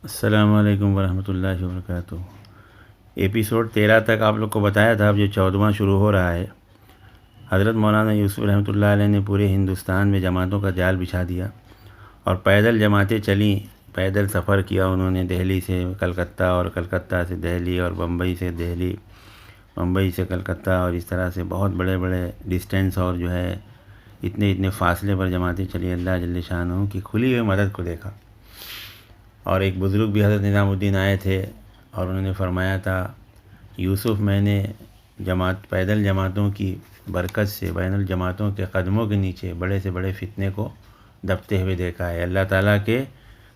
السلام علیکم ورحمۃ اللہ وبرکاتہ۔ ایپیسوڈ 13 تک آپ لوگ کو بتایا تھا، اب جو 14واں شروع ہو رہا ہے۔ حضرت مولانا یوسف رحمۃ اللہ علیہ نے پورے ہندوستان میں جماعتوں کا جال بچھا دیا اور پیدل جماعتیں چلیں، پیدل سفر کیا انہوں نے دہلی سے کلکتہ اور کلکتہ سے دہلی اور بمبئی سے دہلی، بمبئی سے کلکتہ، اور اس طرح سے بہت بڑے بڑے ڈسٹینس اور جو ہے اتنے فاصلے پر جماعتیں چلی۔ اللہ جل شانہ کی کھلی ہوئی مدد کو دیکھا۔ اور ایک بزرگ بھی حضرت نظام الدین آئے تھے اور انہوں نے فرمایا تھا، یوسف میں نے پیدل جماعتوں کی برکت سے بین الجماعتوں کے قدموں کے نیچے بڑے سے بڑے فتنے کو دبتے ہوئے دیکھا ہے، اللہ تعالیٰ کے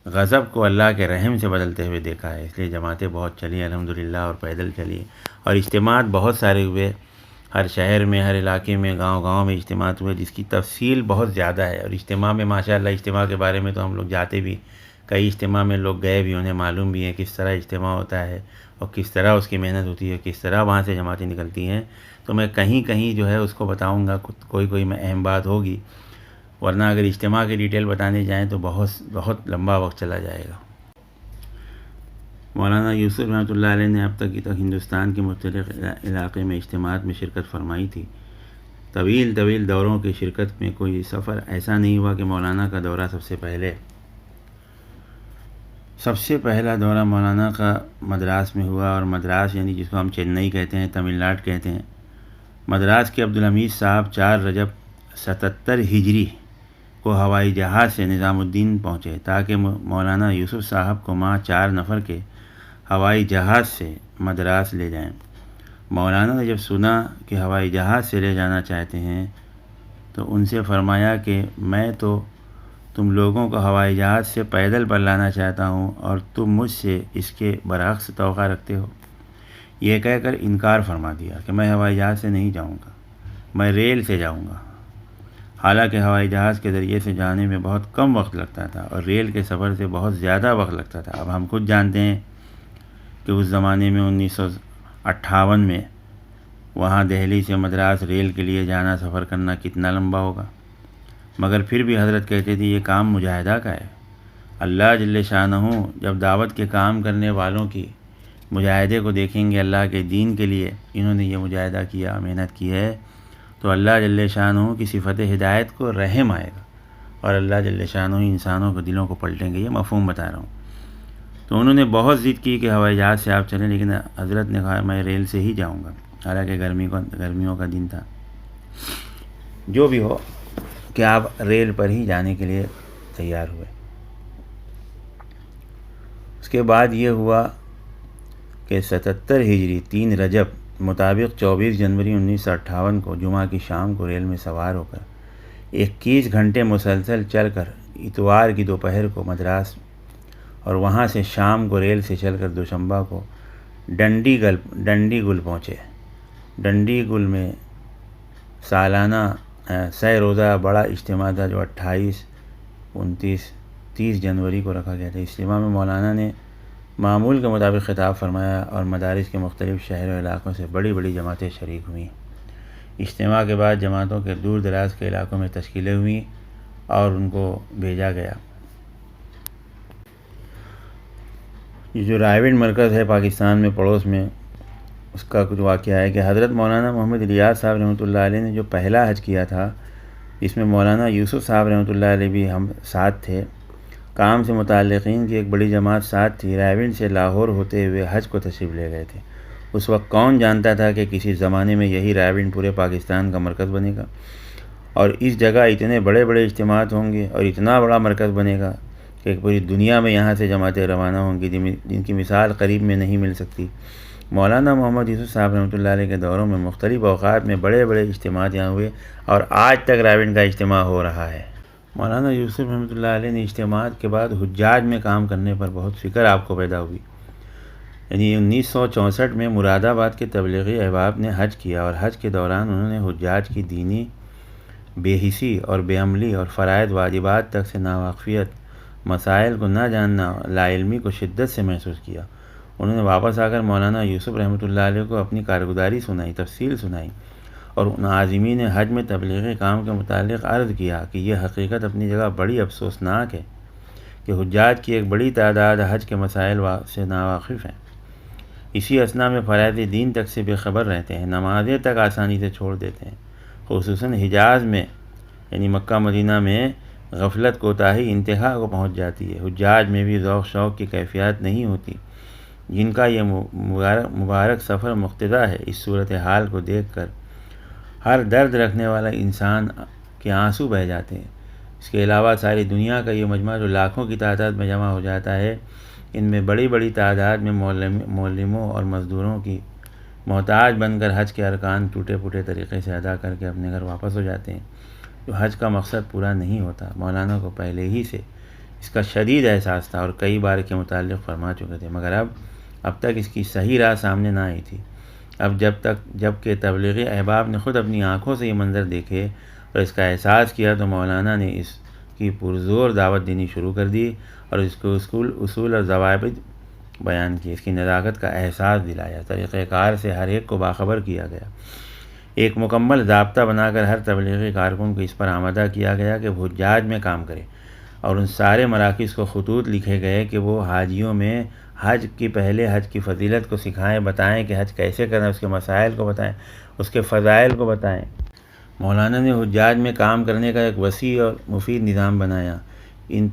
غضب کو اللہ کے رحم سے بدلتے ہوئے دیکھا ہے۔ اس لیے جماعتیں بہت چلی الحمدللہ، اور پیدل چلی، اور اجتماعات بہت سارے ہوئے، ہر شہر میں، ہر علاقے میں، گاؤں گاؤں میں اجتماعات ہوئے، جس کی تفصیل بہت زیادہ ہے۔ اور اجتماع میں ماشاءاللہ، اجتماع کے بارے میں تو ہم لوگ جاتے بھی، کئی اجتماع میں لوگ گئے بھی، انہیں معلوم بھی ہے کس طرح اجتماع ہوتا ہے اور کس طرح اس کی محنت ہوتی ہے، کس طرح وہاں سے جماعتیں نکلتی ہیں۔ تو میں کہیں کہیں جو ہے اس کو بتاؤں گا، کوئی میں اہم بات ہوگی، ورنہ اگر اجتماع کی ڈیٹیل بتانے جائیں تو بہت لمبا وقت چلا جائے گا۔ مولانا یوسف رحمۃ اللہ علیہ نے اب تک ہندوستان کے مختلف علاقے میں اجتماعات میں شرکت فرمائی تھی۔ طویل دوروں کی شرکت میں کوئی سفر ایسا نہیں ہوا کہ مولانا کا دورہ سب سے پہلا دورہ مولانا کا مدراس میں ہوا، اور مدراس یعنی جس کو ہم چنئی کہتے ہیں، تمل ناڈو کہتے ہیں۔ مدراس کے عبدالحمید صاحب 4 رجب 77 ہجری کو ہوائی جہاز سے نظام الدین پہنچے تاکہ مولانا یوسف صاحب کو 4 نفر کے ہوائی جہاز سے مدراس لے جائیں۔ مولانا نے جب سنا کہ ہوائی جہاز سے لے جانا چاہتے ہیں تو ان سے فرمایا کہ میں تو تم لوگوں کو ہوائی جہاز سے پیدل پر لانا چاہتا ہوں اور تم مجھ سے اس کے برعکس توقع رکھتے ہو۔ یہ کہہ کر انکار فرما دیا کہ میں ہوائی جہاز سے نہیں جاؤں گا، میں ریل سے جاؤں گا۔ حالانکہ ہوائی جہاز کے ذریعے سے جانے میں بہت کم وقت لگتا تھا اور ریل کے سفر سے بہت زیادہ وقت لگتا تھا۔ اب ہم خود جانتے ہیں کہ اس زمانے میں 1958 میں وہاں دہلی سے مدراس ریل کے لیے جانا، سفر کرنا کتنا لمبا ہوگا، مگر پھر بھی حضرت کہتے تھے یہ کام مجاہدہ کا ہے۔ اللہ جل شانہ جب دعوت کے کام کرنے والوں کی مجاہدے کو دیکھیں گے، اللہ کے دین کے لیے انہوں نے یہ مجاہدہ کیا، محنت کی ہے، تو اللہ جل شانہ کی صفت ہدایت کو رحم آئے گا، اور اللہ جل شانہ انسانوں کے دلوں کو پلٹیں گے۔ یہ مفہوم بتا رہا ہوں۔ تو انہوں نے بہت ضد کی کہ ہوائی جہاز سے آپ چلیں، لیکن حضرت نے کہا میں ریل سے ہی جاؤں گا، حالانکہ گرمیوں کا دن تھا۔ جو بھی ہو کہ آپ ریل پر ہی جانے کے لیے تیار ہوئے۔ اس کے بعد یہ ہوا کہ 77 ہجری 3 رجب مطابق 24 جنوری 1958 کو جمعہ کی شام کو ریل میں سوار ہو کر 21 گھنٹے مسلسل چل کر اتوار کی دوپہر کو مدراس، اور وہاں سے شام کو ریل سے چل کر دوشنبہ کو ڈنڈی گل پہنچے۔ ڈنڈی گل میں سالانہ 100 روزہ بڑا اجتماع تھا جو 28، 29، 30 جنوری کو رکھا گیا تھا۔ اجتماع میں مولانا نے معمول کے مطابق خطاب فرمایا اور مدارس کے مختلف شہروں و علاقوں سے بڑی جماعتیں شریک ہوئیں۔ اجتماع کے بعد جماعتوں کے دور دراز کے علاقوں میں تشکیلیں ہوئیں اور ان کو بھیجا گیا۔ یہ جو رائیونڈ مرکز ہے پاکستان میں پڑوس میں، اس کا کچھ واقعہ ہے کہ حضرت مولانا محمد الیاس صاحب رحمۃ اللہ علیہ نے جو پہلا حج کیا تھا، اس میں مولانا یوسف صاحب رحمۃ اللہ علیہ بھی ہم ساتھ تھے۔ کام سے متعلقین کی ایک بڑی جماعت ساتھ تھی، رائیونڈ سے لاہور ہوتے ہوئے حج کو تشریف لے گئے تھے۔ اس وقت کون جانتا تھا کہ کسی زمانے میں یہی رائیونڈ پورے پاکستان کا مرکز بنے گا، اور اس جگہ اتنے بڑے اجتماعات ہوں گے اور اتنا بڑا مرکز بنے گا کہ پوری دنیا میں یہاں سے جماعتیں روانہ ہوں گی، جن کی مثال قریب میں نہیں مل سکتی۔ مولانا محمد یوسف صاحب رحمۃ اللہ علیہ کے دوروں میں مختلف اوقات میں بڑے اجتماعات یہاں ہوئے، اور آج تک رائیونڈ کا اجتماع ہو رہا ہے۔ مولانا یوسف رحمۃ اللہ علیہ نے اجتماعات کے بعد حجاج میں کام کرنے پر بہت فکر آپ کو پیدا ہوئی۔ یعنی 1964 میں مراد آباد کے تبلیغی احباب نے حج کیا، اور حج کے دوران انہوں نے حجاج کی دینی بے حسی اور بے عملی اور فرائض واجبات تک سے ناواقفیت، مسائل کو نہ جاننا، لا علمی کو شدت سے محسوس کیا۔ انہوں نے واپس آ کر مولانا یوسف رحمۃ اللہ علیہ کو اپنی کارگزاری سنائی، تفصیل سنائی، اور ان عازمین حج میں تبلیغی کام کے متعلق عرض کیا کہ یہ حقیقت اپنی جگہ بڑی افسوسناک ہے کہ حجاج کی ایک بڑی تعداد حج کے مسائل سے ناواقف ہیں، اسی اثنا میں فرائض دین تک سے بے خبر رہتے ہیں، نمازیں تک آسانی سے چھوڑ دیتے ہیں۔ خصوصاً حجاز میں یعنی مکہ مدینہ میں غفلت کوتاہی انتہا کو پہنچ جاتی ہے۔ حجاج میں بھی ذوق شوق کی کیفیات نہیں ہوتی جن کا یہ مبارک سفر مقتضا ہے۔ اس صورتحال کو دیکھ کر ہر درد رکھنے والا انسان کے آنسو بہہ جاتے ہیں۔ اس کے علاوہ ساری دنیا کا یہ مجمع جو لاکھوں کی تعداد میں جمع ہو جاتا ہے، ان میں بڑی بڑی تعداد میں معلموں اور مزدوروں کی محتاج بن کر حج کے ارکان ٹوٹے پھوٹے طریقے سے ادا کر کے اپنے گھر واپس ہو جاتے ہیں، تو حج کا مقصد پورا نہیں ہوتا۔ مولانا کو پہلے ہی سے اس کا شدید احساس تھا اور کئی بار کے متعلق فرما چکے تھے، مگر اب تک اس کی صحیح راہ سامنے نہ آئی تھی۔ اب جب کہ تبلیغی احباب نے خود اپنی آنکھوں سے یہ منظر دیکھے اور اس کا احساس کیا، تو مولانا نے اس کی پرزور دعوت دینی شروع کر دی اور اس کو اصول اور ضوابط بیان کیے، اس کی نزاکت کا احساس دلایا، طریقہ کار سے ہر ایک کو باخبر کیا گیا۔ ایک مکمل ضابطہ بنا کر ہر تبلیغی کارکن کو اس پر آمادہ کیا گیا کہ وہ حجاج میں کام کرے، اور ان سارے مراکز کو خطوط لکھے گئے کہ وہ حاجیوں میں حج کی فضیلت کو سکھائیں، بتائیں کہ حج کیسے کرنا، اس کے مسائل کو بتائیں، اس کے فضائل کو بتائیں۔ مولانا نے حجاج میں کام کرنے کا ایک وسیع اور مفید نظام بنایا۔ ان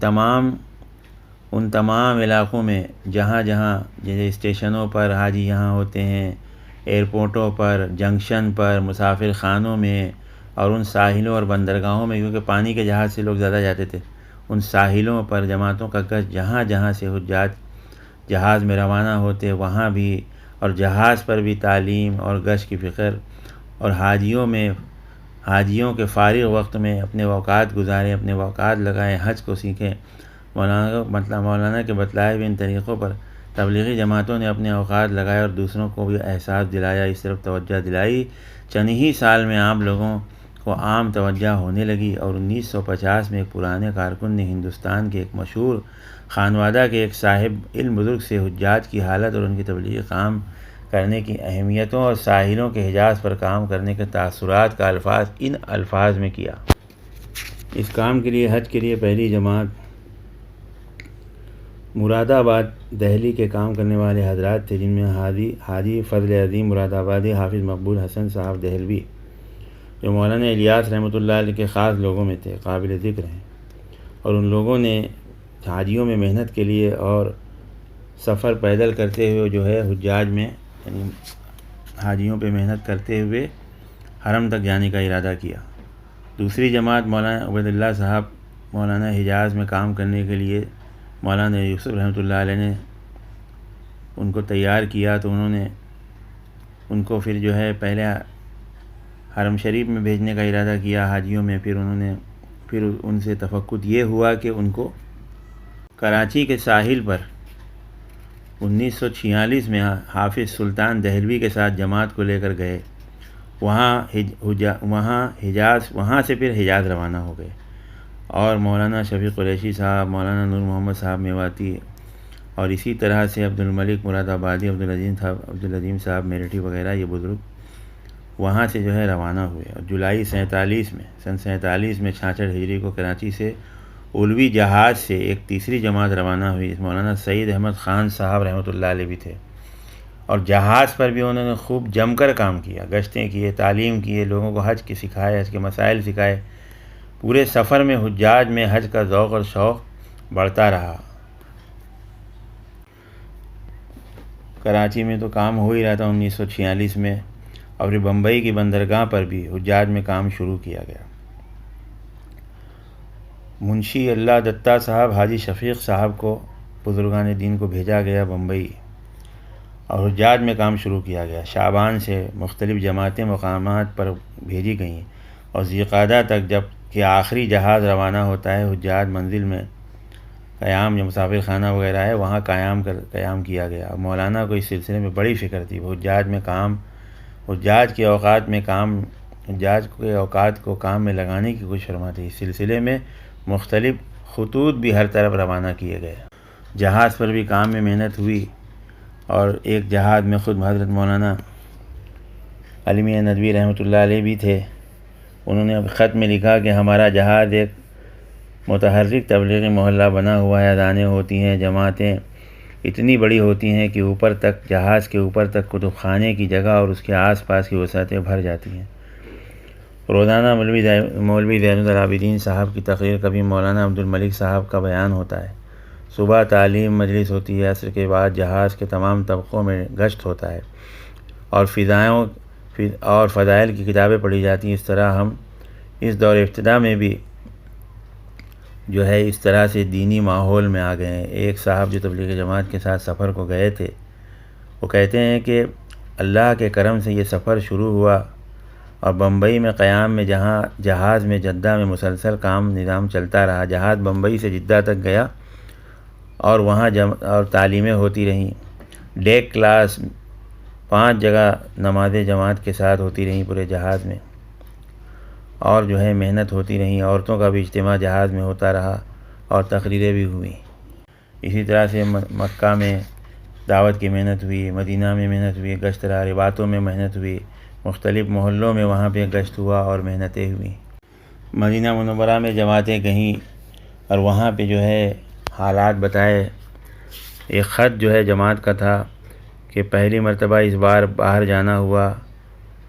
تمام علاقوں میں جہاں جیسے اسٹیشنوں پر حاجی یہاں ہوتے ہیں، ایئرپورٹوں پر، جنکشن پر، مسافر خانوں میں، اور ان ساحلوں اور بندرگاہوں میں، کیونکہ پانی کے جہاز سے لوگ زیادہ جاتے تھے، ان ساحلوں پر جماعتوں کا گشت جہاں سے حجاج جہاز میں روانہ ہوتے وہاں بھی، اور جہاز پر بھی تعلیم اور گشت کی فکر، اور حاجیوں کے فارغ وقت میں اپنے اوقات گزاریں، اپنے اوقات لگائیں، حج کو سیکھیں۔ مولانا کے بتلائے ہوئے ان طریقوں پر تبلیغی جماعتوں نے اپنے اوقات لگائے اور دوسروں کو بھی احساس دلایا، اس طرف توجہ دلائی۔ چند ہی سال میں عام لوگوں کو عام توجہ ہونے لگی، اور 1950 میں ایک پرانے کارکن نے ہندوستان کے ایک مشہور خانوادہ کے ایک صاحب علم بزرگ سے حجاج کی حالت اور ان کی تبلیغی کام کرنے کی اہمیتوں اور ساحلوں کے حجاز پر کام کرنے کے تاثرات کا ان الفاظ میں کیا۔ اس کام کے لیے حج کے لیے پہلی جماعت مراد آباد دہلی کے کام کرنے والے حضرات تھے، جن میں حاجی فضل عظیم مراد آبادی، حافظ مقبول حسن صاحب دہلوی، جو مولانا الیاس رحمۃ اللہ علیہ کے خاص لوگوں میں تھے، قابل ذکر ہیں، اور ان لوگوں نے حاجیوں میں محنت کے لیے اور سفر پیدل کرتے ہوئے جو ہے حجاج میں یعنی حاجیوں پہ محنت کرتے ہوئے حرم تک جانے کا ارادہ کیا۔ دوسری جماعت مولانا عبید اللہ صاحب مولانا حجاز میں کام کرنے کے لیے مولانا یوسف رحمۃ اللہ علیہ نے ان کو تیار کیا، تو انہوں نے ان کو پھر جو ہے پہلے حرم شریف میں بھیجنے کا ارادہ کیا حاجیوں میں، پھر ان سے تفقد یہ ہوا کہ ان کو کراچی کے ساحل پر 1946 میں حافظ سلطان دہلوی کے ساتھ جماعت کو لے کر گئے، وہاں سے پھر حجاز روانہ ہو گئے، اور مولانا شفیق قریشی صاحب، مولانا نور محمد صاحب میواتی، اور اسی طرح سے عبد الملک مراد آبادی، عبدالعظیم صاحب میرٹھی وغیرہ یہ بزرگ وہاں سے جو ہے روانہ ہوئے، اور جولائی سن 47 میں 66 ہجری کو کراچی سے اولوی جہاز سے ایک تیسری جماعت روانہ ہوئی، اس مولانا سعید احمد خان صاحب رحمۃ اللہ علیہ بھی تھے، اور جہاز پر بھی انہوں نے خوب جم کر کام کیا، گشتیں کیے، تعلیم کیے، لوگوں کو حج کی سکھائے، حج کے مسائل سکھائے۔ پورے سفر میں حجاج میں حج کا ذوق اور شوق بڑھتا رہا۔ کراچی میں تو کام ہو ہی رہا تھا 1946 میں، اور پھر بمبئی کی بندرگاہ پر بھی حجاج میں کام شروع کیا گیا۔ منشی اللہ دتہ صاحب، حاجی شفیق صاحب کو بزرگان دین کو بھیجا گیا بمبئی، اور حجاج میں کام شروع کیا گیا۔ شعبان سے مختلف جماعتیں مقامات پر بھیجی گئیں، اور ذوالقعدہ تک جب کہ آخری جہاز روانہ ہوتا ہے، حجاج منزل میں قیام جو مسافر خانہ وغیرہ ہے وہاں قیام کیا گیا۔ مولانا کو اس سلسلے میں بڑی فکر تھی، وہ حجاج کے اوقات کو کام میں لگانے کی کوشش فرماتے۔ اس سلسلے میں مختلف خطوط بھی ہر طرف روانہ کیے گئے۔ جہاز پر بھی کام میں محنت ہوئی، اور ایک جہاز میں خود حضرت مولانا علی میاں ندوی رحمۃ اللہ علیہ بھی تھے۔ انہوں نے خط میں لکھا کہ ہمارا جہاز ایک متحرک تبلیغی محلہ بنا ہوا ہے، اذانیں ہوتی ہیں، جماعتیں اتنی بڑی ہوتی ہیں کہ اوپر تک، جہاز کے اوپر تک کتب خانے کی جگہ اور اس کے آس پاس کی وسعتیں بھر جاتی ہیں۔ روزانہ مولوی زین العابدین صاحب کی تقریر، کبھی مولانا عبدالملک صاحب کا بیان ہوتا ہے، صبح تعلیم مجلس ہوتی ہے، عصر کے بعد جہاز کے تمام طبقوں میں گشت ہوتا ہے اور فضائل کی کتابیں پڑھی جاتی ہیں۔ اس طرح ہم اس دور ابتدا میں بھی جو ہے اس طرح سے دینی ماحول میں آ گئے ہیں۔ ایک صاحب جو تبلیغی جماعت کے ساتھ سفر کو گئے تھے، وہ کہتے ہیں کہ اللہ کے کرم سے یہ سفر شروع ہوا اور بمبئی میں قیام میں جہاں جہاز میں جدہ میں مسلسل کام نظام چلتا رہا، جہاز بمبئی سے جدہ تک گیا اور وہاں اور تعلیمیں ہوتی رہیں، ڈیک کلاس 5 جگہ نماز جماعت کے ساتھ ہوتی رہیں پورے جہاز میں، اور جو ہے محنت ہوتی رہیں، عورتوں کا بھی اجتماع جہاز میں ہوتا رہا اور تقریریں بھی ہوئیں۔ اسی طرح سے مکہ میں دعوت کی محنت ہوئی، مدینہ میں محنت ہوئی، گشت رہا، رباطوں میں محنت ہوئی، مختلف محلوں میں وہاں پہ گشت ہوا اور محنتیں ہوئیں۔ مدینہ منورہ میں جماعتیں کہیں اور وہاں پہ جو ہے حالات بتائے۔ ایک خط جو ہے جماعت کا تھا کہ پہلی مرتبہ اس بار باہر جانا ہوا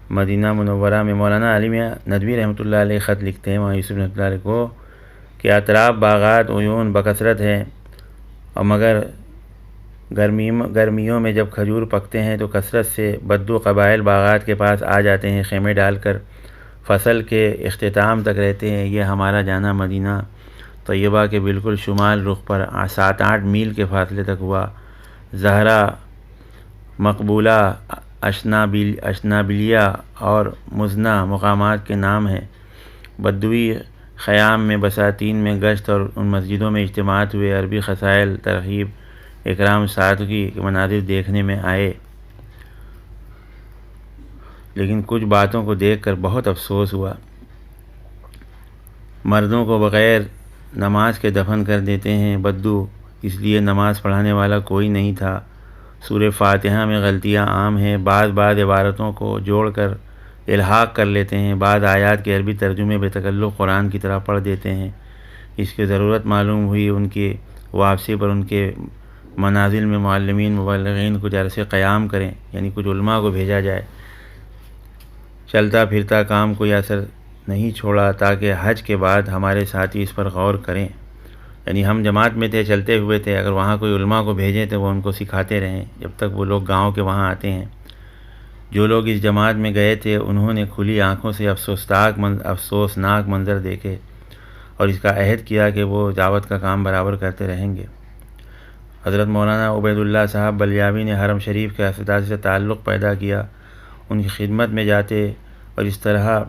مدینہ منورہ میں، مولانا علی میاں ندوی رحمۃ اللہ علیہ خط لکھتے ہیں وہاں یوسف رحمۃ اللہ علیہ کو کہ اطراف باغات عیون بکثرت ہیں، اور مگر گرمیوں میں جب کھجور پکتے ہیں تو کثرت سے بدو قبائل باغات کے پاس آ جاتے ہیں، خیمے ڈال کر فصل کے اختتام تک رہتے ہیں۔ یہ ہمارا جانا مدینہ طیبہ کے بالکل شمال رخ پر 7-8 میل کے فاصلے تک ہوا۔ زہرا، مقبولہ، اشنابلیہ اور مزنہ مقامات کے نام ہیں۔ بدوی خیام میں، بساتین میں گشت اور ان مسجدوں میں اجتماعات ہوئے، عربی خصائل، ترغیب، اکرام سادگی کے مناظر دیکھنے میں آئے، لیکن کچھ باتوں کو دیکھ کر بہت افسوس ہوا۔ مردوں کو بغیر نماز کے دفن کر دیتے ہیں بدو، اس لیے نماز پڑھانے والا کوئی نہیں تھا۔ سورہ فاتحہ میں غلطیاں عام ہیں، بعض عبارتوں کو جوڑ کر الحاق کر لیتے ہیں، بعض آیات کے عربی ترجمے بے تکلف قرآن کی طرح پڑھ دیتے ہیں۔ اس کی ضرورت معلوم ہوئی، ان کی واپسی پر ان کے منازل میں معلمین مبلغین کچھ عرصے قیام کریں، یعنی کچھ علماء کو بھیجا جائے۔ چلتا پھرتا کام کوئی اثر نہیں چھوڑا تاکہ حج کے بعد ہمارے ساتھی اس پر غور کریں، یعنی ہم جماعت میں تھے، چلتے ہوئے تھے، اگر وہاں کوئی علماء کو بھیجیں تو وہ ان کو سکھاتے رہیں جب تک وہ لوگ گاؤں کے وہاں آتے ہیں۔ جو لوگ اس جماعت میں گئے تھے انہوں نے کھلی آنکھوں سے افسوسناک منظر دیکھے اور اس کا عہد کیا کہ وہ دعوت کا کام برابر کرتے رہیں گے۔ حضرت مولانا عبید اللہ صاحب بلیاوی نے حرم شریف کے اساتذہ سے تعلق پیدا کیا، ان کی خدمت میں جاتے اور اس طرح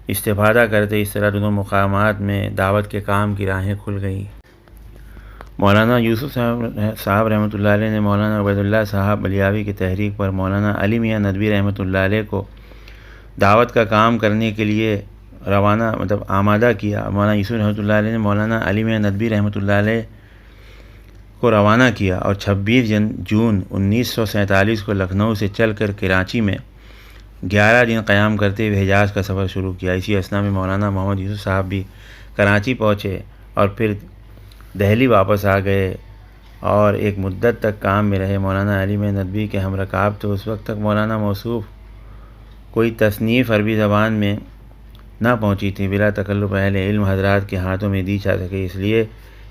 استفادہ کرتے، اس طرح دونوں مقامات میں دعوت کے کام کی راہیں کھل گئیں۔ مولانا یوسف صاحب رحمۃ اللہ علیہ نے مولانا عبید اللہ صاحب بلیاوی کی تحریک پر مولانا علی میاں ندوی رحمۃ اللہ علیہ کو دعوت کا کام کرنے کے لیے آمادہ کیا۔ مولانا یوسف رحمۃ اللہ علیہ نے مولانا علی میاں ندوی رحمۃ اللہ علیہ کو روانہ کیا اور 26 جون 1947 کو لکھنؤ سے چل کر کراچی میں 11 دن قیام کرتے ہوئے حجاز کا سفر شروع کیا۔ اسی اثنا میں مولانا محمد یوسف صاحب بھی کراچی پہنچے اور پھر دہلی واپس آ گئے اور ایک مدت تک کام میں رہے۔ مولانا علی میاں ندوی کے ہم رکاب تو اس وقت تک مولانا موصوف کوئی تصنیف عربی زبان میں نہ پہنچی تھی، بلا تکلف اہل علم حضرات کے ہاتھوں میں دی جا سکے، اس لیے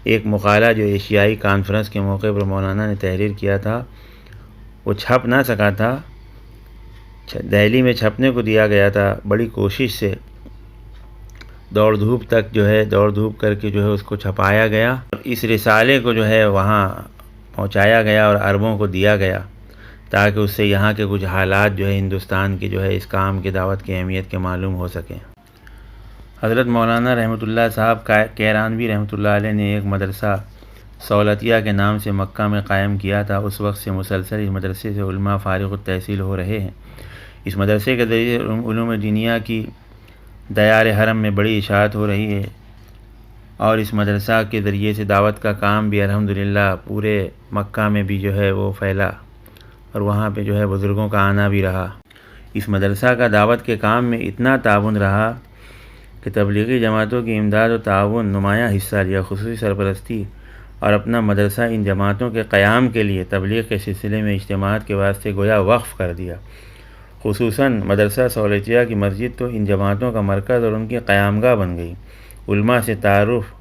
ایک مقالہ جو ایشیائی کانفرنس کے موقع پر مولانا نے تحریر کیا تھا وہ چھپ نہ سکا تھا، دہلی میں چھپنے کو دیا گیا تھا۔ بڑی کوشش سے دوڑ دھوپ کر کے جو ہے اس کو چھپایا گیا اور اس رسالے کو جو ہے وہاں پہنچایا گیا اور عربوں کو دیا گیا تاکہ اس سے یہاں کے کچھ حالات جو ہے ہندوستان کے جو ہے اس کام کی دعوت کی اہمیت کے معلوم ہو سکیں۔ حضرت مولانا رحمۃ اللہ صاحب کیرانوی رحمۃ اللہ علیہ نے ایک مدرسہ سولتیہ کے نام سے مکہ میں قائم کیا تھا۔ اس وقت سے مسلسل اس مدرسے سے علماء فارغ التحصیل ہو رہے ہیں۔ اس مدرسے کے ذریعے علوم دینیا کی دیار حرم میں بڑی اشاعت ہو رہی ہے اور اس مدرسہ کے ذریعے سے دعوت کا کام بھی الحمدللہ پورے مکہ میں بھی جو ہے وہ پھیلا اور وہاں پہ جو ہے بزرگوں کا آنا بھی رہا۔ اس مدرسہ کا دعوت کے کام میں اتنا تعاون رہا کہ تبلیغی جماعتوں کی امداد و تعاون نمایاں حصہ لیا، خصوصی سرپرستی اور اپنا مدرسہ ان جماعتوں کے قیام کے لیے تبلیغ کے سلسلے میں اجتماعات کے واسطے گویا وقف کر دیا۔ خصوصاً مدرسہ سولچیہ کی مسجد تو ان جماعتوں کا مرکز اور ان کی قیامگاہ بن گئی۔ علماء سے تعارف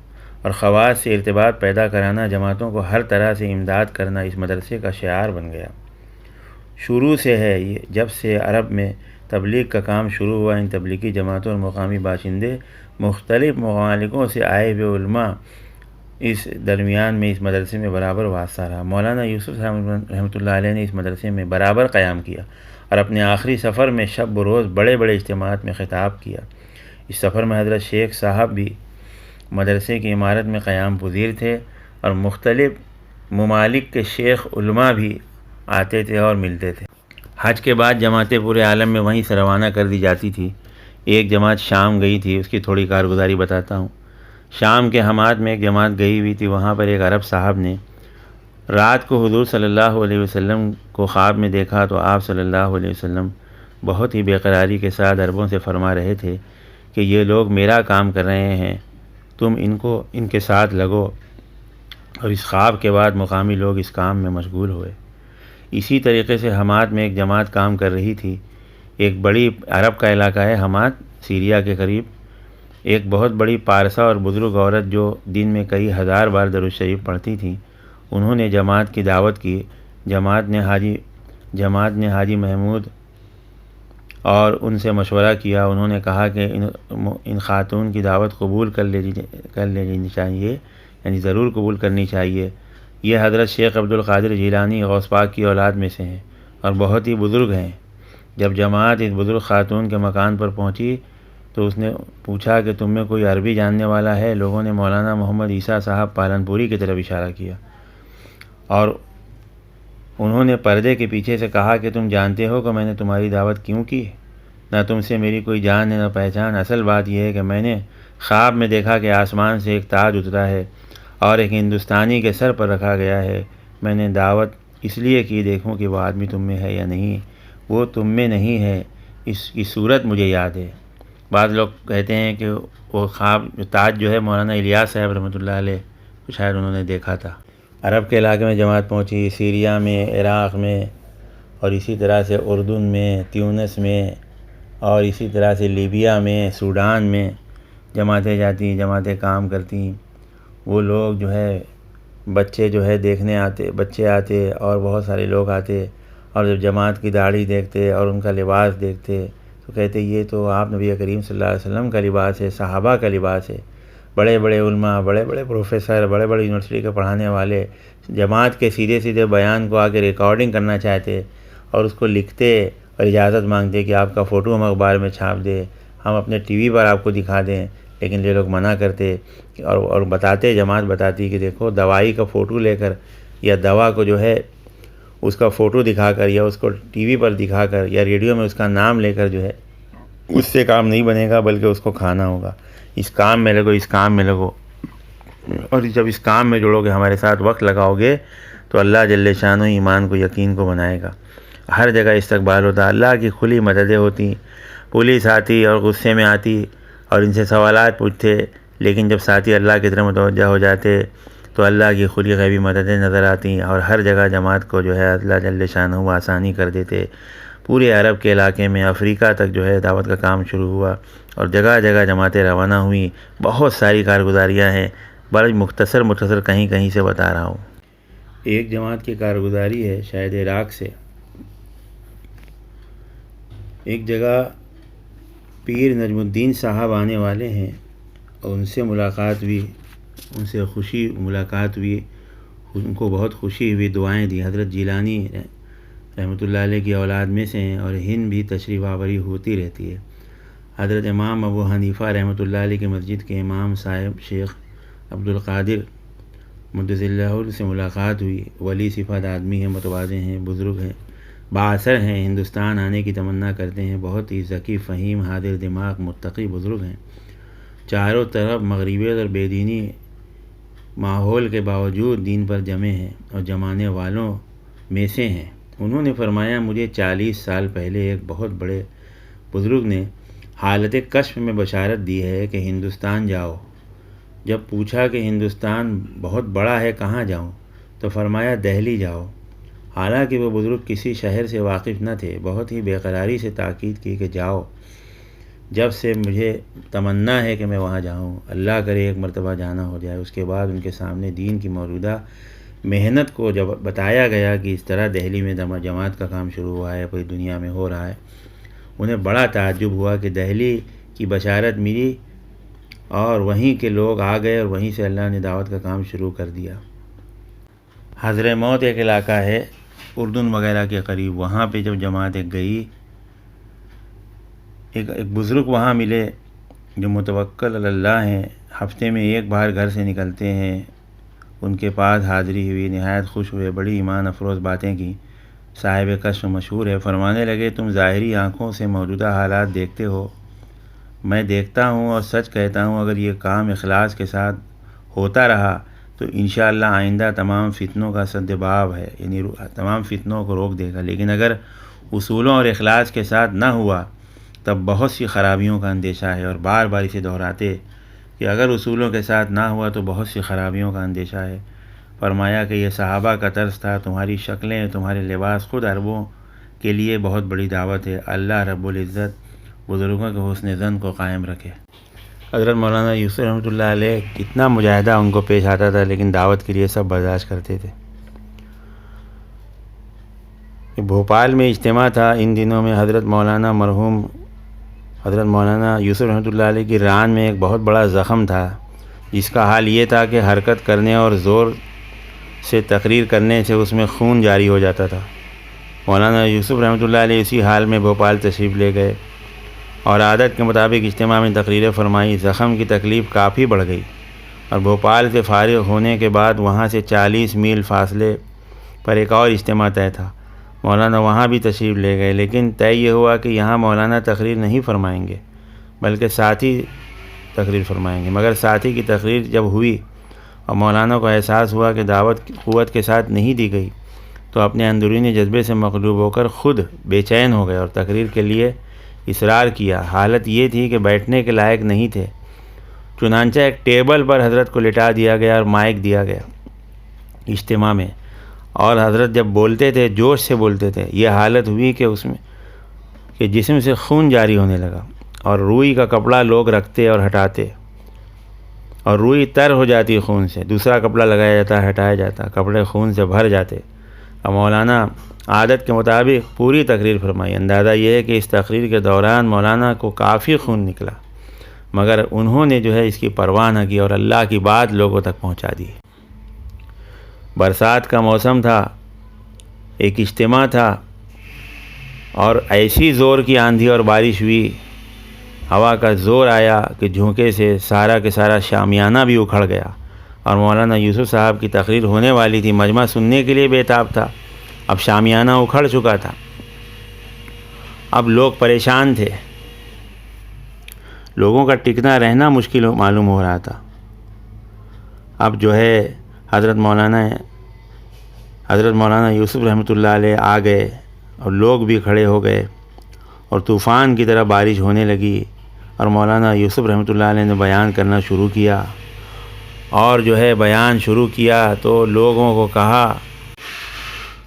اور خواص سے ارتباط پیدا کرانا، جماعتوں کو ہر طرح سے امداد کرنا اس مدرسے کا شعار بن گیا۔ شروع سے ہے یہ، جب سے عرب میں تبلیغ کا کام شروع ہوا، ان تبلیغی جماعتوں اور مقامی باشندے مختلف ممالکوں سے آئے ہوئے علماء اس درمیان میں اس مدرسے میں برابر واسطہ رہا۔ مولانا یوسف رحمۃ اللہ علیہ نے اس مدرسے میں برابر قیام کیا اور اپنے آخری سفر میں شب و روز بڑے بڑے اجتماعات میں خطاب کیا۔ اس سفر میں حضرت شیخ صاحب بھی مدرسے کی عمارت میں قیام پذیر تھے اور مختلف ممالک کے شیخ علماء بھی آتے تھے اور ملتے تھے۔ حج کے بعد جماعتیں پورے عالم میں وہیں سے روانہ کر دی جاتی تھی۔ ایک جماعت شام گئی تھی، اس کی تھوڑی کارگزاری بتاتا ہوں۔ شام کے حماد میں ایک جماعت گئی ہوئی تھی، وہاں پر ایک عرب صاحب نے رات کو حضور صلی اللہ علیہ وسلم کو خواب میں دیکھا تو آپ صلی اللہ علیہ وسلم بہت ہی بے قراری کے ساتھ عربوں سے فرما رہے تھے کہ یہ لوگ میرا کام کر رہے ہیں، تم ان کے ساتھ لگو، اور اس خواب کے بعد مقامی لوگ اس کام میں مشغول ہوئے۔ اسی طریقے سے حماد میں ایک جماعت کام کر رہی تھی۔ ایک بڑی عرب کا علاقہ ہے حماد، سیریا کے قریب۔ ایک بہت بڑی پارسا اور بزرگ عورت جو دن میں کئی ہزار بار درود شریف پڑھتی تھیں، انہوں نے جماعت کی دعوت کی۔ جماعت نے حاجی محمود اور ان سے مشورہ کیا۔ انہوں نے کہا کہ ان خاتون کی دعوت قبول کر لینی چاہیے، یعنی ضرور قبول کرنی چاہیے۔ یہ حضرت شیخ عبدالقادر جیلانی غوث پاک کی اولاد میں سے ہیں اور بہت ہی بزرگ ہیں۔ جب جماعت اس بزرگ خاتون کے مکان پر پہنچی تو اس نے پوچھا کہ تم میں کوئی عربی جاننے والا ہے؟ لوگوں نے مولانا محمد عیسیٰ صاحب پالنپوری کی طرف اشارہ کیا اور انہوں نے پردے کے پیچھے سے کہا کہ تم جانتے ہو کہ میں نے تمہاری دعوت کیوں کی؟ نہ تم سے میری کوئی جان ہے نہ پہچان، اصل بات یہ ہے کہ میں نے خواب میں دیکھا کہ آسمان سے ایک تاج اترا ہے اور ایک ہندوستانی کے سر پر رکھا گیا ہے۔ میں نے دعوت اس لیے کی دیکھوں کہ وہ آدمی تم میں ہے یا نہیں۔ وہ تم میں نہیں ہے، اس کی صورت مجھے یاد ہے۔ بعض لوگ کہتے ہیں کہ وہ خواب تاج جو ہے مولانا الیاس صاحب رحمۃ اللہ علیہ شاید انہوں نے دیکھا تھا۔ عرب کے علاقے میں جماعت پہنچی، سیریا میں، عراق میں، اور اسی طرح سے اردن میں، تیونس میں، اور اسی طرح سے لیبیا میں، سوڈان میں جماعتیں جاتی، جماعتیں کام کرتی۔ وہ لوگ جو ہے بچے جو ہے دیکھنے آتے، بچے آتے اور بہت سارے لوگ آتے، اور جب جماعت کی داڑھی دیکھتے اور ان کا لباس دیکھتے تو کہتے یہ تو آپ نبی کریم صلی اللہ علیہ وسلم کا لباس ہے، صحابہ کا لباس ہے۔ بڑے بڑے علماء، بڑے بڑے پروفیسر، بڑے بڑے یونیورسٹی کے پڑھانے والے جماعت کے سیدھے سیدھے بیان کو آ کے ریکارڈنگ کرنا چاہتے اور اس کو لکھتے اور اجازت مانگتے کہ آپ کا فوٹو ہم اخبار میں چھاپ دیں، ہم اپنے ٹی وی پر آپ کو دکھا دیں، لیکن یہ لوگ منع کرتے اور بتاتے، جماعت بتاتی کہ دیکھو دوائی کا فوٹو لے کر یا دوا کو جو ہے اس کا فوٹو دکھا کر یا اس کو ٹی وی پر دکھا کر یا ریڈیو میں اس کا نام لے کر جو ہے اس سے کام نہیں بنے گا، بلکہ اس کو کھانا ہوگا۔ اس کام میں لگو، اس کام میں لگو، اور جب اس کام میں جڑو گے، ہمارے ساتھ وقت لگاؤ گے تو اللہ جل شانہ ایمان کو، یقین کو بنائے گا۔ ہر جگہ استقبال ہوتا، اللہ کی کھلی مددیں ہوتی۔ پولیس آتی اور غصے میں آتی اور ان سے سوالات پوچھتے، لیکن جب ساتھی اللہ کی طرف متوجہ ہو جاتے تو اللہ کی کھلی غیبی مددیں نظر آتی اور ہر جگہ جماعت کو جو ہے اللہ جل شانہ آسانی کر دیتے۔ پورے عرب کے علاقے میں، افریقہ تک جو ہے دعوت کا کام شروع ہوا اور جگہ جگہ جماعتیں روانہ ہوئیں۔ بہت ساری کارگزاریاں ہیں، بڑی مختصر کہیں کہیں سے بتا رہا ہوں۔ ایک جماعت کی کارگزاری ہے شاید عراق سے، ایک جگہ پیر نجم الدین صاحب آنے والے ہیں اور ان سے ملاقات ہوئی، ان سے ملاقات ہوئی، ان کو بہت خوشی ہوئی، دعائیں دی۔ حضرت جیلانی رحمۃ اللہ علیہ کی اولاد میں سے ہیں اور ہند بھی تشریف آوری ہوتی رہتی ہے۔ حضرت امام ابو حنیفہ رحمۃ اللہ علیہ کی مسجد کے امام صاحب شیخ عبدالقادر مدثر اللہ سے ملاقات ہوئی۔ ولی صفات آدمی ہیں، متواضع ہیں، بزرگ ہیں، بااثر ہیں، ہندوستان آنے کی تمنا کرتے ہیں، بہت ہی ذکی، فہیم، حاضر دماغ، متقی بزرگ ہیں۔ چاروں طرف مغربیت اور بے دینی ماحول کے باوجود دین پر جمے ہیں اور جمانے والوں میں سے ہیں۔ انہوں نے فرمایا مجھے 40 سال پہلے ایک بہت بڑے بزرگ نے حالت کشف میں بشارت دی ہے کہ ہندوستان جاؤ۔ جب پوچھا کہ ہندوستان بہت بڑا ہے، کہاں جاؤں، تو فرمایا دہلی جاؤ۔ حالانکہ وہ بزرگ کسی شہر سے واقف نہ تھے، بہت ہی بے قراری سے تاکید کی کہ جاؤ، جب سے مجھے تمنا ہے کہ میں وہاں جاؤں، اللہ کرے ایک مرتبہ جانا ہو جائے۔ اس کے بعد ان کے سامنے دین کی موجودہ محنت کو جب بتایا گیا کہ اس طرح دہلی میں جماعت کا کام شروع ہوا ہے، پوری دنیا میں ہو رہا ہے، انہیں بڑا تعجب ہوا کہ دہلی کی بشارت ملی اور وہیں کے لوگ آ گئے اور وہیں سے اللہ نے دعوت کا کام شروع کر دیا۔ حضرموت ایک علاقہ ہے اردن وغیرہ کے قریب، وہاں پہ جب جماعت ایک گئی، ایک بزرگ وہاں ملے جو متوکل علی اللہ ہیں، ہفتے میں ایک بار گھر سے نکلتے ہیں۔ ان کے پاس حاضری ہوئی، نہایت خوش ہوئے، بڑی ایمان افروز باتیں کی۔ صاحب کشف مشہور ہے، فرمانے لگے تم ظاہری آنکھوں سے موجودہ حالات دیکھتے ہو، میں دیکھتا ہوں اور سچ کہتا ہوں اگر یہ کام اخلاص کے ساتھ ہوتا رہا تو انشاءاللہ آئندہ تمام فتنوں کا سدباب ہے، یعنی تمام فتنوں کو روک دے گا۔ لیکن اگر اصولوں اور اخلاص کے ساتھ نہ ہوا تب بہت سی خرابیوں کا اندیشہ ہے، اور بار بار اسے دہراتے کہ اگر اصولوں کے ساتھ نہ ہوا تو بہت سی خرابیوں کا اندیشہ ہے۔ فرمایا کہ یہ صحابہ کا طرز تھا، تمہاری شکلیں، تمہارے لباس خود عربوں کے لیے بہت بڑی دعوت ہے۔ اللہ رب العزت بزرگوں کے حسن ظن کو قائم رکھے۔ حضرت مولانا یوسف رحمۃ اللہ علیہ کتنا مجاہدہ ان کو پیش آتا تھا، لیکن دعوت کے لیے سب برداشت کرتے تھے۔ بھوپال میں اجتماع تھا ان دنوں میں، حضرت مولانا مرحوم حضرت مولانا یوسف رحمۃ اللہ علیہ کی ران میں ایک بہت بڑا زخم تھا، جس کا حال یہ تھا کہ حرکت کرنے اور زور سے تقریر کرنے سے اس میں خون جاری ہو جاتا تھا۔ مولانا یوسف رحمۃ اللہ علیہ اسی حال میں بھوپال تشریف لے گئے اور عادت کے مطابق اجتماع میں تقریریں فرمائی۔ زخم کی تکلیف کافی بڑھ گئی اور بھوپال سے فارغ ہونے کے بعد وہاں سے 40 میل فاصلے پر ایک اور اجتماع طے تھا۔ مولانا وہاں بھی تشریف لے گئے، لیکن طے یہ ہوا کہ یہاں مولانا تقریر نہیں فرمائیں گے بلکہ ساتھی تقریر فرمائیں گے۔ مگر ساتھی کی تقریر جب ہوئی اور مولانا کو احساس ہوا کہ دعوت قوت کے ساتھ نہیں دی گئی تو اپنے اندرونی جذبے سے مغلوب ہو کر خود بے چین ہو گئے اور تقریر کے لیے اصرار کیا۔ حالت یہ تھی کہ بیٹھنے کے لائق نہیں تھے، چنانچہ ایک ٹیبل پر حضرت کو لٹا دیا گیا اور مائک دیا گیا اجتماع میں، اور حضرت جب بولتے تھے جوش سے بولتے تھے۔ یہ حالت ہوئی کہ جسم سے خون جاری ہونے لگا اور روئی کا کپڑا لوگ رکھتے اور ہٹاتے اور روئی تر ہو جاتی خون سے، دوسرا کپڑا لگایا جاتا، ہٹایا جاتا، کپڑے خون سے بھر جاتے۔ اور مولانا عادت کے مطابق پوری تقریر فرمائی۔ اندازہ یہ ہے کہ اس تقریر کے دوران مولانا کو کافی خون نکلا، مگر انہوں نے اس کی پرواہ نہ کی اور اللہ کی بات لوگوں تک پہنچا دی۔ برسات کا موسم تھا، ایک اجتماع تھا اور ایسی زور کی آندھی اور بارش ہوئی، ہوا کا زور آیا کہ جھونکے سے سارا کے سارا شامیانہ بھی اکھڑ گیا اور مولانا یوسف صاحب کی تقریر ہونے والی تھی۔ مجمع سننے کے لیے بےتاب تھا، اب شامیانہ اکھڑ چکا تھا، اب لوگ پریشان تھے، لوگوں کا ٹکنا رہنا مشکل معلوم ہو رہا تھا۔ اب حضرت مولانا یوسف رحمۃ اللہ علیہ آ گئے اور لوگ بھی کھڑے ہو گئے اور طوفان کی طرح بارش ہونے لگی، اور مولانا یوسف رحمۃ اللہ علیہ نے بیان کرنا شروع کیا، اور بیان شروع کیا تو لوگوں کو کہا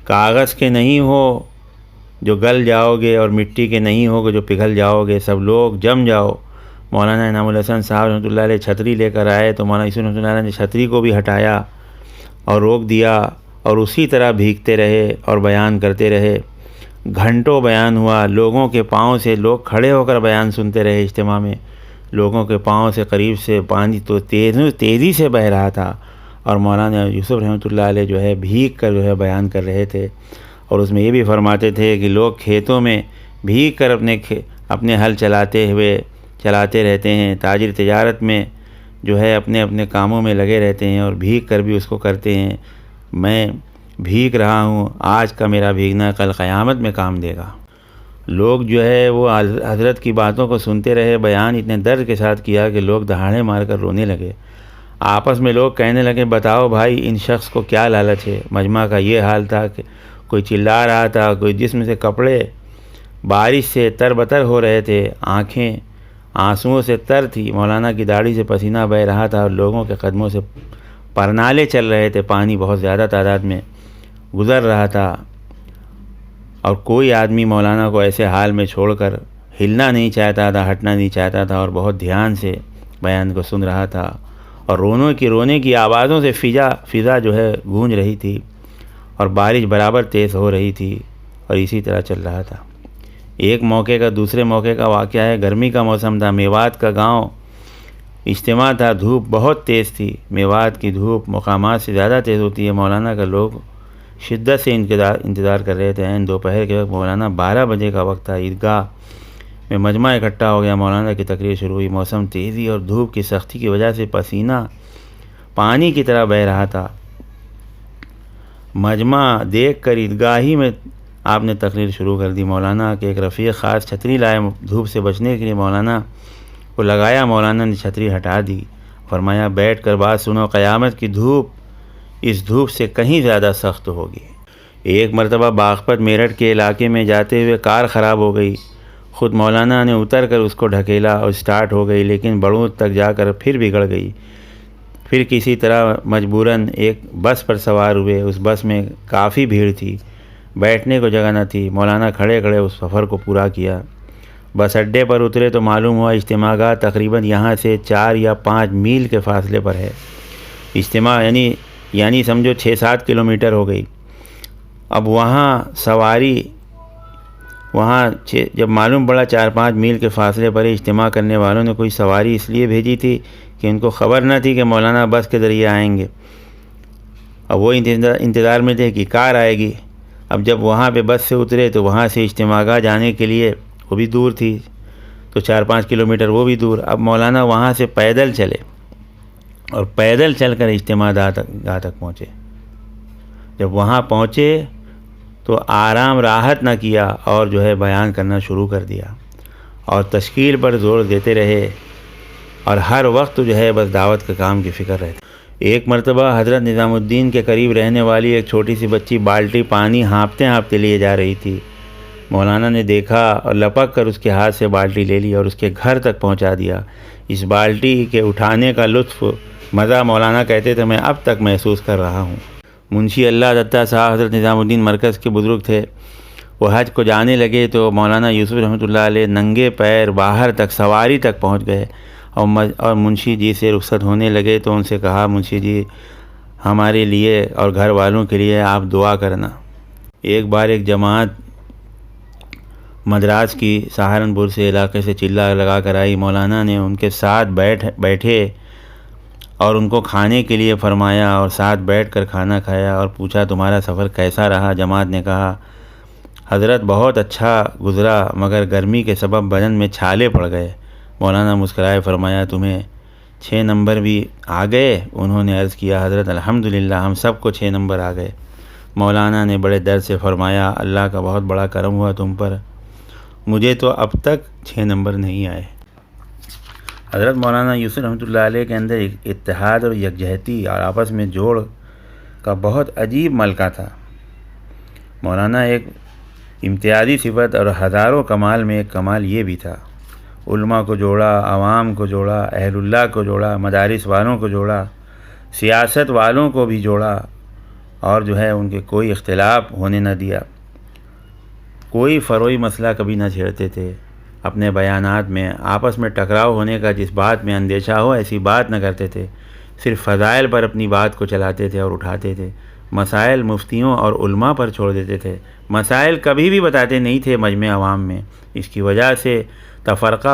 کاغذ کے نہیں ہو جو گل جاؤ گے اور مٹی کے نہیں ہو جو پگھل جاؤ گے، سب لوگ جم جاؤ۔ مولانا انعام الحسن صاحب رحمۃ اللہ علیہ چھتری لے کر آئے تو مولانا یوسف رحمۃ اللہ علیہ نے چھتری کو بھی ہٹایا اور روک دیا اور اسی طرح بھیگتے رہے اور بیان کرتے رہے۔ گھنٹوں بیان ہوا، لوگوں کے پاؤں سے لوگ کھڑے ہو کر بیان سنتے رہے۔ اجتماع میں لوگوں کے پاؤں سے قریب سے پانی تو تیزی سے بہہ رہا تھا اور مولانا یوسف رحمۃ اللہ علیہ بھیگ کر بیان کر رہے تھے، اور اس میں یہ بھی فرماتے تھے کہ لوگ کھیتوں میں بھیگ کر اپنے ہل چلاتے رہتے ہیں، تاجر تجارت میں اپنے اپنے کاموں میں لگے رہتے ہیں اور بھیگ کر بھی اس کو کرتے ہیں۔ میں بھیگ رہا ہوں، آج کا میرا بھیگنا کل قیامت میں کام دے گا۔ لوگ وہ حضرت کی باتوں کو سنتے رہے۔ بیان اتنے درد کے ساتھ کیا کہ لوگ دہاڑے مار کر رونے لگے۔ آپس میں لوگ کہنے لگے بتاؤ بھائی ان شخص کو کیا لالچ ہے۔ مجمع کا یہ حال تھا کہ کوئی چلا رہا تھا، کوئی جسم سے کپڑے بارش سے تر بتر ہو رہے تھے، آنکھیں آنسوؤں سے تر تھی، مولانا کی داڑھی سے پسینہ بہہ رہا تھا اور لوگوں کے قدموں سے پرنالے چل رہے تھے، پانی بہت زیادہ تعداد میں گزر رہا تھا، اور کوئی آدمی مولانا کو ایسے حال میں چھوڑ کر ہلنا نہیں چاہتا تھا، ہٹنا نہیں چاہتا تھا، اور بہت دھیان سے بیان کو سن رہا تھا، اور رونے کی آوازوں سے فضا جو ہے گونج رہی تھی، اور بارش برابر تیز ہو رہی تھی، اور اسی طرح چل رہا تھا۔ ایک موقع کا دوسرے موقع کا واقعہ ہے، گرمی کا موسم تھا، میوات کا گاؤں اجتماع تھا، دھوپ بہت تیز تھی، میوات کی دھوپ مقامات سے زیادہ تیز ہوتی ہے، مولانا کا لوگ شدت سے انتظار کر رہے تھے۔ دوپہر کے وقت مولانا 12 بجے کا وقت تھا، عیدگاہ میں مجمع اکٹھا ہو گیا، مولانا کی تقریر شروع ہوئی، موسم تیزی اور دھوپ کی سختی کی وجہ سے پسینہ پانی کی طرح بہہ رہا تھا۔ مجمع دیکھ کر عیدگاہی میں آپ نے تقریر شروع کر دی۔ مولانا کے ایک رفیق خاص چھتری لائے، دھوپ سے بچنے کے لیے مولانا کو لگایا، مولانا نے چھتری ہٹا دی، فرمایا بیٹھ کر بات سنو، قیامت کی دھوپ اس دھوپ سے کہیں زیادہ سخت ہوگی۔ ایک مرتبہ باغپت میرٹھ کے علاقے میں جاتے ہوئے کار خراب ہو گئی، خود مولانا نے اتر کر اس کو ڈھکیلا اور اسٹارٹ ہو گئی، لیکن بڑوں تک جا کر پھر بگڑ گئی۔ پھر کسی طرح مجبوراً ایک بس پر سوار ہوئے، اس بس میں کافی بھیڑ تھی، بیٹھنے کو جگہ نہ تھی، مولانا کھڑے کھڑے اس سفر کو پورا کیا۔ بس اڈے پر اترے تو معلوم ہوا اجتماع گاہ تقریباً یہاں سے 4 یا 5 میل کے فاصلے پر ہے۔ اجتماع یعنی سمجھو 6-7 کلومیٹر ہو گئی۔ اب جب معلوم پڑا 4-5 میل کے فاصلے پر اجتماع کرنے والوں نے کوئی سواری اس لیے بھیجی تھی کہ ان کو خبر نہ تھی کہ مولانا بس کے ذریعے آئیں گے، اب وہ انتظار میں تھے کہ کار آئے گی۔ اب جب وہاں پہ بس سے اترے تو وہاں سے اجتماع گاہ جانے کے لیے وہ بھی دور تھی، تو 4-5 کلومیٹر وہ بھی دور۔ اب مولانا وہاں سے پیدل چلے اور پیدل چل کر اجتماع گاہ تک پہنچے۔ جب وہاں پہنچے تو آرام راحت نہ کیا اور جو ہے بیان کرنا شروع کر دیا، اور تشکیل پر زور دیتے رہے، اور ہر وقت جو ہے بس دعوت کے کام کی فکر رہتی۔ ایک مرتبہ حضرت نظام الدین کے قریب رہنے والی ایک چھوٹی سی بچی بالٹی پانی ہانپتے ہانپتے لیے جا رہی تھی، مولانا نے دیکھا اور لپک کر اس کے ہاتھ سے بالٹی لے لی اور اس کے گھر تک پہنچا دیا۔ اس بالٹی کے اٹھانے کا لطف مزہ مولانا کہتے تھے میں اب تک محسوس کر رہا ہوں۔ منشی اللہ دتہ صاحب حضرت نظام الدین مرکز کے بزرگ تھے، وہ حج کو جانے لگے تو مولانا یوسف رحمۃ اللہ علیہ ننگے پیر باہر تک سواری تک پہنچ گئے، اور منشی جی سے رخصت ہونے لگے تو ان سے کہا منشی جی ہمارے لیے اور گھر والوں کے لیے آپ دعا کرنا۔ ایک بار ایک جماعت مدراس کی سہارنپور سے علاقے سے چلہ لگا کر آئی، مولانا نے ان کے ساتھ بیٹھے اور ان کو کھانے کے لیے فرمایا اور ساتھ بیٹھ کر کھانا کھایا اور پوچھا تمہارا سفر کیسا رہا؟ جماعت نے کہا حضرت بہت اچھا گزرا مگر گرمی کے سبب بدن میں چھالے پڑ گئے۔ مولانا مسکرائے، فرمایا تمہیں 6 نمبر بھی آ گئے؟ انہوں نے عرض کیا حضرت الحمدللہ ہم سب کو 6 نمبر آ گئے۔ مولانا نے بڑے درد سے فرمایا اللہ کا بہت بڑا کرم ہوا تم پر، مجھے تو اب تک 6 نمبر نہیں آئے۔ حضرت مولانا یوسف رحمۃ اللہ علیہ کے اندر اتحاد اور یکجہتی اور آپس میں جوڑ کا بہت عجیب ملکہ تھا۔ مولانا ایک امتیازی صفت اور ہزاروں کمال میں ایک کمال یہ بھی تھا، علماء کو جوڑا، عوام کو جوڑا، اہل اللہ کو جوڑا، مدارس والوں کو جوڑا، سیاست والوں کو بھی جوڑا، اور جو ہے ان کے کوئی اختلاف ہونے نہ دیا، کوئی فروعی مسئلہ کبھی نہ چھیڑتے تھے، اپنے بیانات میں آپس میں ٹکراؤ ہونے کا جس بات میں اندیشہ ہو ایسی بات نہ کرتے تھے، صرف فضائل پر اپنی بات کو چلاتے تھے اور اٹھاتے تھے، مسائل مفتیوں اور علماء پر چھوڑ دیتے تھے، مسائل کبھی بھی بتاتے نہیں تھے مجمع عوام میں، اس کی وجہ سے تفرقہ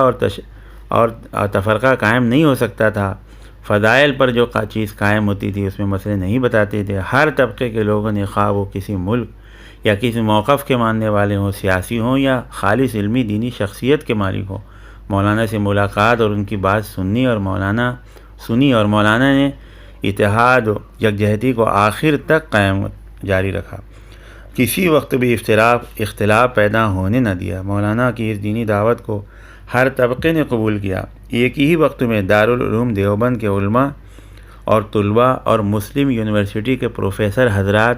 اور تفرقہ قائم نہیں ہو سکتا تھا۔ فضائل پر جو چیز قائم ہوتی تھی اس میں مسئلے نہیں بتاتے تھے، ہر طبقے کے لوگوں نے خواہ وہ کسی ملک یا کسی موقف کے ماننے والے ہوں، سیاسی ہوں یا خالص علمی دینی شخصیت کے مالک ہوں، مولانا سے ملاقات اور ان کی بات سنی اور مولانا نے اتحاد و یکجہتی کو آخر تک قائم جاری رکھا، کسی وقت بھی اختلاف پیدا ہونے نہ دیا۔ مولانا کی اس دینی دعوت کو ہر طبقے نے قبول کیا۔ ایک ہی وقت میں دارالعلوم دیوبند کے علماء اور طلباء اور مسلم یونیورسٹی کے پروفیسر حضرات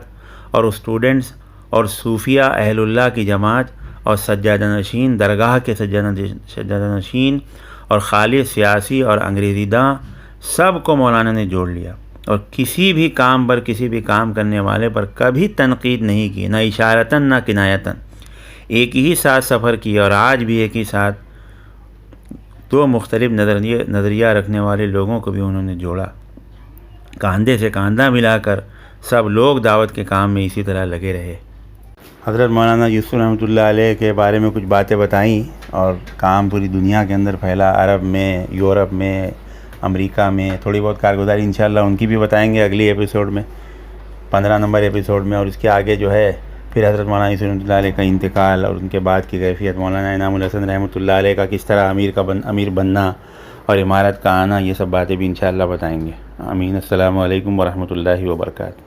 اور اسٹوڈنٹس اور صوفیہ اہل اللہ کی جماعت اور سجادہ نشین درگاہ کے سجادہ نشین اور خالص سیاسی اور انگریزی داں سب کو مولانا نے جوڑ لیا، اور کسی بھی کام پر، کسی بھی کام کرنے والے پر کبھی تنقید نہیں کی، نہ اشارتاً نہ کنایتاً۔ ایک ہی ساتھ سفر کیا، اور آج بھی ایک ہی ساتھ دو مختلف نظریہ رکھنے والے لوگوں کو بھی انہوں نے جوڑا۔ کاندھے سے کاندھا ملا کر سب لوگ دعوت کے کام میں اسی طرح لگے رہے۔ حضرت مولانا یوسف رحمۃ اللہ علیہ کے بارے میں کچھ باتیں بتائیں، اور کام پوری دنیا کے اندر پھیلا، عرب میں، یورپ میں، امریکہ میں، تھوڑی بہت کارگزاری انشاءاللہ ان کی بھی بتائیں گے اگلی ایپیسوڈ میں، 15 نمبر ایپیسوڈ میں۔ اور اس کے آگے جو ہے پھر حضرت مولانا یوسف رحمۃ اللہ علیہ کا انتقال اور ان کے بعد کی کیفیت، مولانا انعام الحسن رحمۃ اللہ علیہ کا کس طرح امیر بننا اور امارت کا آنا، یہ سب باتیں بھی انشاءاللہ بتائیں گے۔ آمین۔ السلام علیکم ورحمۃ اللہ وبرکاتہ۔